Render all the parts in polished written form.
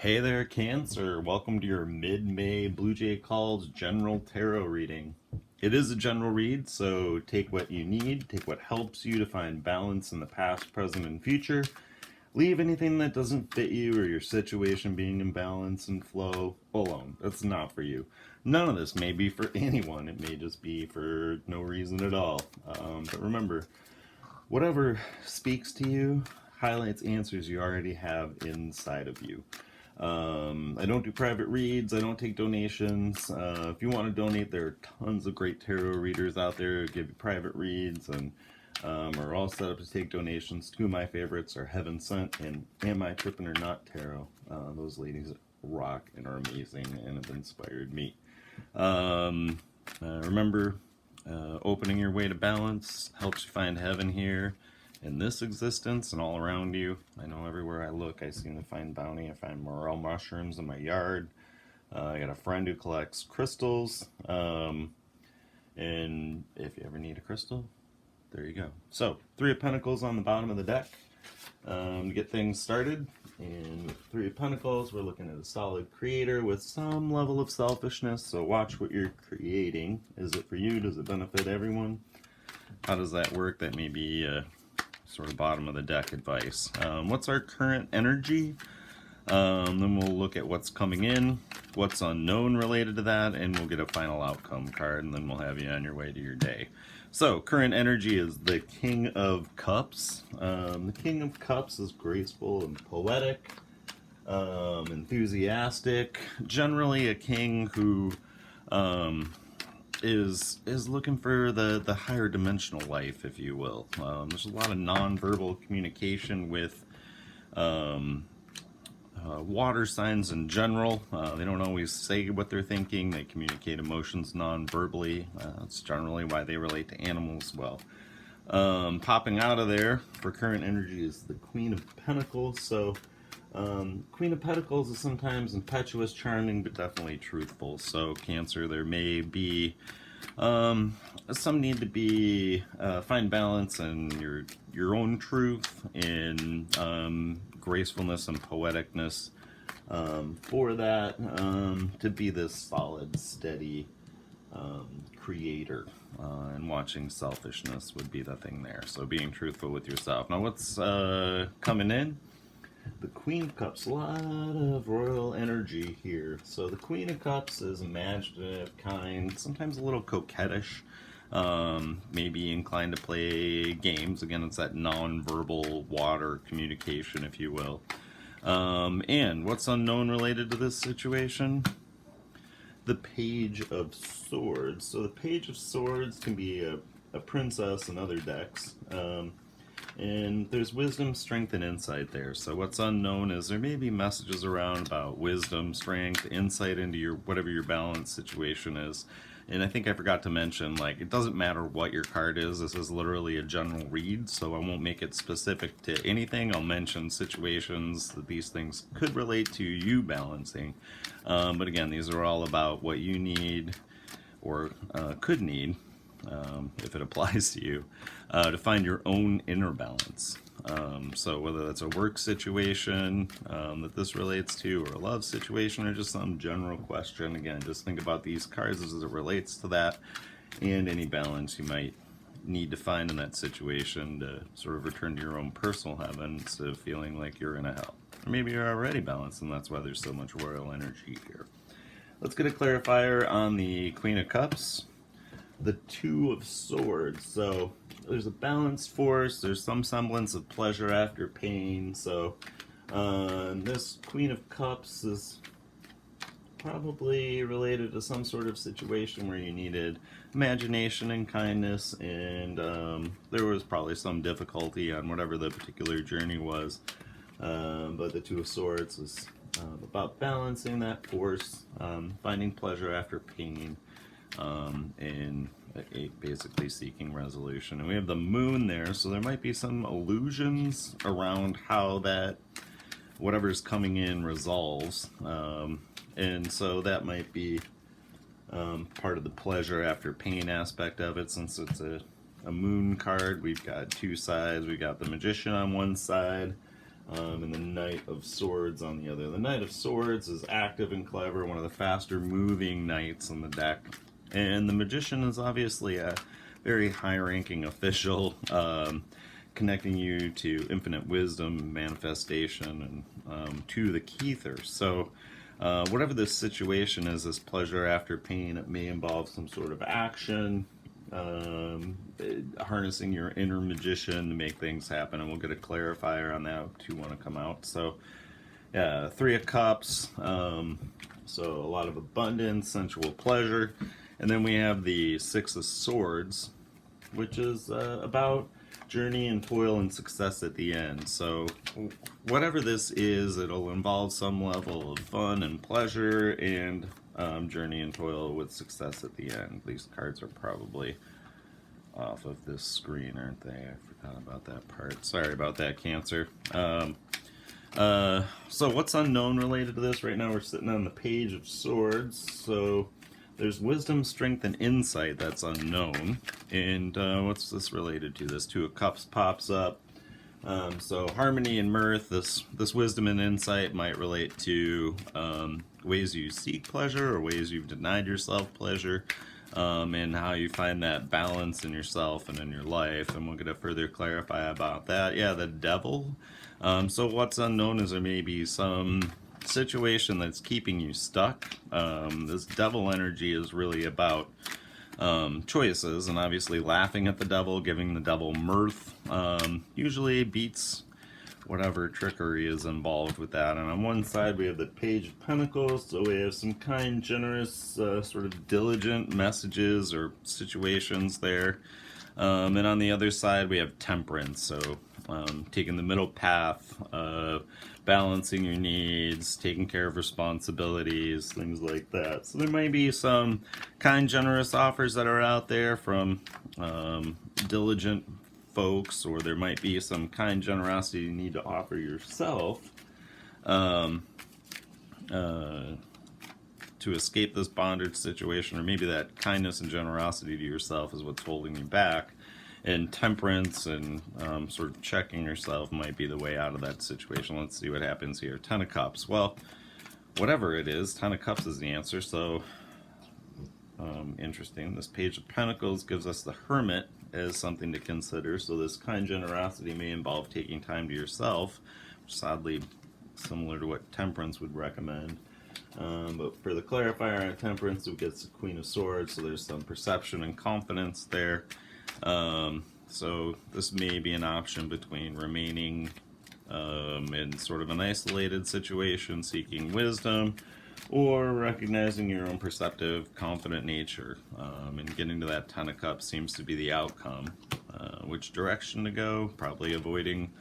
Hey there, Cancer. Welcome to your mid-May Blue Jay Calls General Tarot reading. It is a general read, so take what you need, take what helps you to find balance in the past, present, and future. Leave anything that doesn't fit you or your situation being in balance and flow alone. That's not for you. None of this may be for anyone. It may just be for no reason at all. But remember, whatever speaks to you highlights answers you already have inside of you. I don't do private reads. I don't take donations. If you want to donate, there are tons of great tarot readers out there who give you private reads and are all set up to take donations. Two of my favorites are Heaven Sent and Am I Trippin' or Not Tarot. Those ladies rock and are amazing and have inspired me. Remember, opening your way to balance helps you find heaven here in this existence and all around you. I know everywhere I look, I seem to find bounty. I find morel mushrooms in my yard. I got a friend who collects crystals. And if you ever need a crystal, there you go. So, Three of Pentacles on the bottom of the deck to get things started. And with Three of Pentacles, we're looking at a solid creator with some level of selfishness. So watch what you're creating. Is it for you? Does it benefit everyone? How does that work? That may be sort of bottom of the deck advice. What's our current energy? Then we'll look at what's coming in, what's unknown related to that, and we'll get a final outcome card, and then we'll have you on your way to your day. So, current energy is the King of Cups. The King of Cups is graceful and poetic, enthusiastic, generally a king who is looking for the higher dimensional life, if you will. There's a lot of nonverbal communication with water signs in general. They don't always say what they're thinking. They communicate emotions non-verbally. That's generally why they relate to animals well. Popping out of there for current energy is the Queen of Pentacles. So Queen of Pentacles is sometimes impetuous, charming, but definitely truthful. So Cancer, there may be some need to be find balance in your own truth, in gracefulness and poeticness for that to be this solid, steady creator. And watching selfishness would be the thing there. So being truthful with yourself. Now what's coming in? The Queen of Cups, a lot of royal energy here. So the Queen of Cups is imaginative, kind, sometimes a little coquettish, maybe inclined to play games. Again, it's that non-verbal water communication, if you will. And what's unknown related to this situation? The Page of Swords. So the Page of Swords can be a princess in other decks. And there's wisdom, strength, and insight there. So what's unknown is there may be messages around about wisdom, strength, insight into your whatever your balance situation is. And I think I forgot to mention, like, it doesn't matter what your card is. This is literally a general read, so I won't make it specific to anything. I'll mention situations that these things could relate to you balancing. But again, these are all about what you need or could need, if it applies to you, to find your own inner balance. So whether that's a work situation that this relates to, or a love situation, or just some general question, again, just think about these cards as it relates to that, and any balance you might need to find in that situation to sort of return to your own personal heaven instead of feeling like you're in a hell. Or maybe you're already balanced, and that's why there's so much royal energy here. Let's get a clarifier on the Queen of Cups. The Two of Swords. So there's a balanced force, there's some semblance of pleasure after pain. So this Queen of Cups is probably related to some sort of situation where you needed imagination and kindness, and there was probably some difficulty on whatever the particular journey was. But the Two of Swords is about balancing that force, finding pleasure after pain, and basically seeking resolution. And we have the Moon there, so there might be some illusions around how that whatever's coming in resolves, and so that might be part of the pleasure after pain aspect of it. Since it's a Moon card, we've got two sides. We've got the Magician on one side, and the Knight of Swords on the other. The Knight of Swords is active and clever, one of the faster moving knights in the deck. And the Magician is obviously a very high-ranking official, connecting you to infinite wisdom, manifestation, and to the Keether. So whatever this situation is, this pleasure after pain, it may involve some sort of action, harnessing your inner magician to make things happen, and we'll get a clarifier on that to want to come out. So yeah, Three of Cups, so a lot of abundance, sensual pleasure. And then we have the Six of Swords, which is about journey and toil and success at the end. So whatever this is, it'll involve some level of fun and pleasure and journey and toil with success at the end. These cards are probably off of this screen, aren't they? I forgot about that part. Sorry about that, Cancer. So what's unknown related to this? Right now we're sitting on the Page of Swords. So there's wisdom, strength, and insight that's unknown. And what's this related to? This Two of Cups pops up. So harmony and mirth, this wisdom and insight might relate to ways you seek pleasure or ways you've denied yourself pleasure, and how you find that balance in yourself and in your life. And we'll get to further clarify about that. Yeah, the Devil. So what's unknown is there may be some situation that's keeping you stuck. This Devil energy is really about choices, and obviously laughing at the devil, giving the devil mirth, usually beats whatever trickery is involved with that. And on one side we have the Page of Pentacles, so we have some kind, generous, sort of diligent messages or situations there. And on the other side we have Temperance, so taking the middle path, balancing your needs, taking care of responsibilities, things like that. So there might be some kind, generous offers that are out there from diligent folks, or there might be some kind generosity you need to offer yourself to escape this bondage situation, or maybe that kindness and generosity to yourself is what's holding you back. And Temperance and sort of checking yourself might be the way out of that situation. Let's see what happens here. Ten of Cups. Well, whatever it is, Ten of Cups is the answer. So interesting. This Page of Pentacles gives us the Hermit as something to consider. So this kind generosity may involve taking time to yourself, which is oddly similar to what Temperance would recommend. But for the clarifier on Temperance, it gets the Queen of Swords. So there's some perception and confidence there. So this may be an option between remaining in sort of an isolated situation, seeking wisdom, or recognizing your own perceptive, confident nature. And getting to that Ten of Cups seems to be the outcome. Which direction to go? Probably avoiding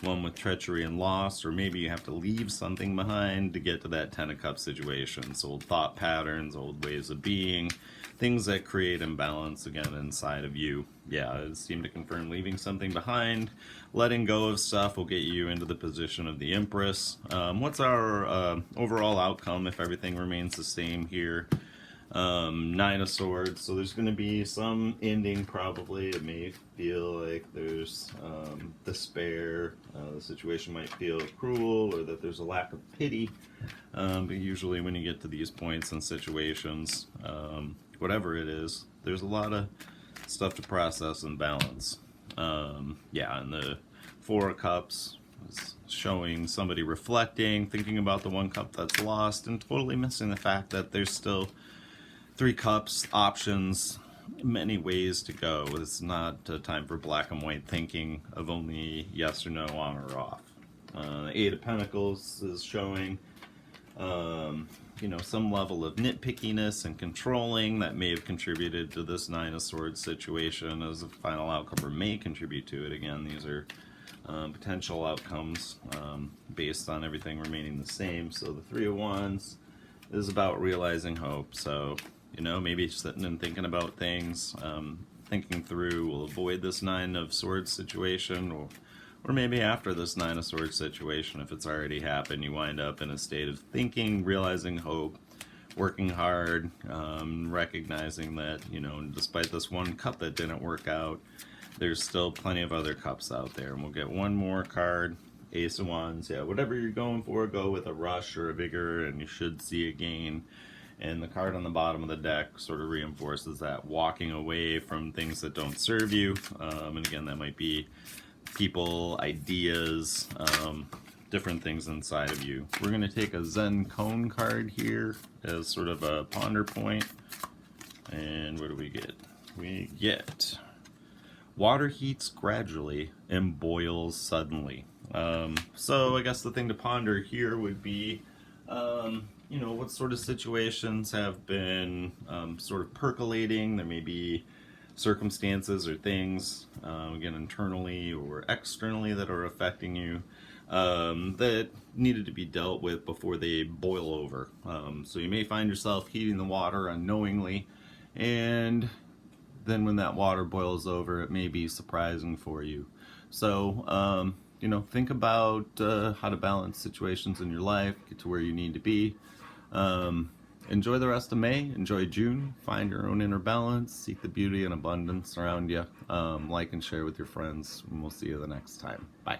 one with treachery and loss, or maybe you have to leave something behind to get to that Ten of Cups situation. So old thought patterns, old ways of being, things that create imbalance again inside of you. Yeah, it seemed to confirm leaving something behind, letting go of stuff will get you into the position of the Empress. What's our overall outcome if everything remains the same here? Nine of Swords, so there's going to be some ending probably. It may feel like there's despair, the situation might feel cruel, or that there's a lack of pity, but usually when you get to these points and situations, whatever it is, there's a lot of stuff to process and balance. Yeah, and the Four of Cups is showing somebody reflecting, thinking about the one cup that's lost, and totally missing the fact that there's still Three Cups, options, many ways to go. It's not a time for black and white thinking of only yes or no, on or off. Eight of Pentacles is showing some level of nitpickiness and controlling that may have contributed to this Nine of Swords situation as a final outcome, or may contribute to it. Again, these are potential outcomes based on everything remaining the same. So the Three of Wands is about realizing hope. So maybe sitting and thinking about things, thinking through, we'll avoid this Nine of Swords situation, or maybe after this Nine of Swords situation, if it's already happened, you wind up in a state of thinking, realizing hope, working hard, recognizing that, despite this one cup that didn't work out, there's still plenty of other cups out there. And we'll get one more card Ace of Wands, yeah, whatever you're going for, go with a rush or a vigor, and you should see a gain. And the card on the bottom of the deck sort of reinforces that, walking away from things that don't serve you. And again, that might be people, ideas, different things inside of you. We're going to take a Zen Cone card here as sort of a ponder point. And what do we get? We get water heats gradually and boils suddenly. So I guess the thing to ponder here would be, you know, what sort of situations have been sort of percolating. There may be circumstances or things, again, internally or externally, that are affecting you, that needed to be dealt with before they boil over. So you may find yourself heating the water unknowingly, and then when that water boils over, it may be surprising for you. So, you know, think about how to balance situations in your life, get to where you need to be. Enjoy the rest of May, enjoy June, find your own inner balance, seek the beauty and abundance around you, like and share with your friends, and we'll see you the next time. Bye.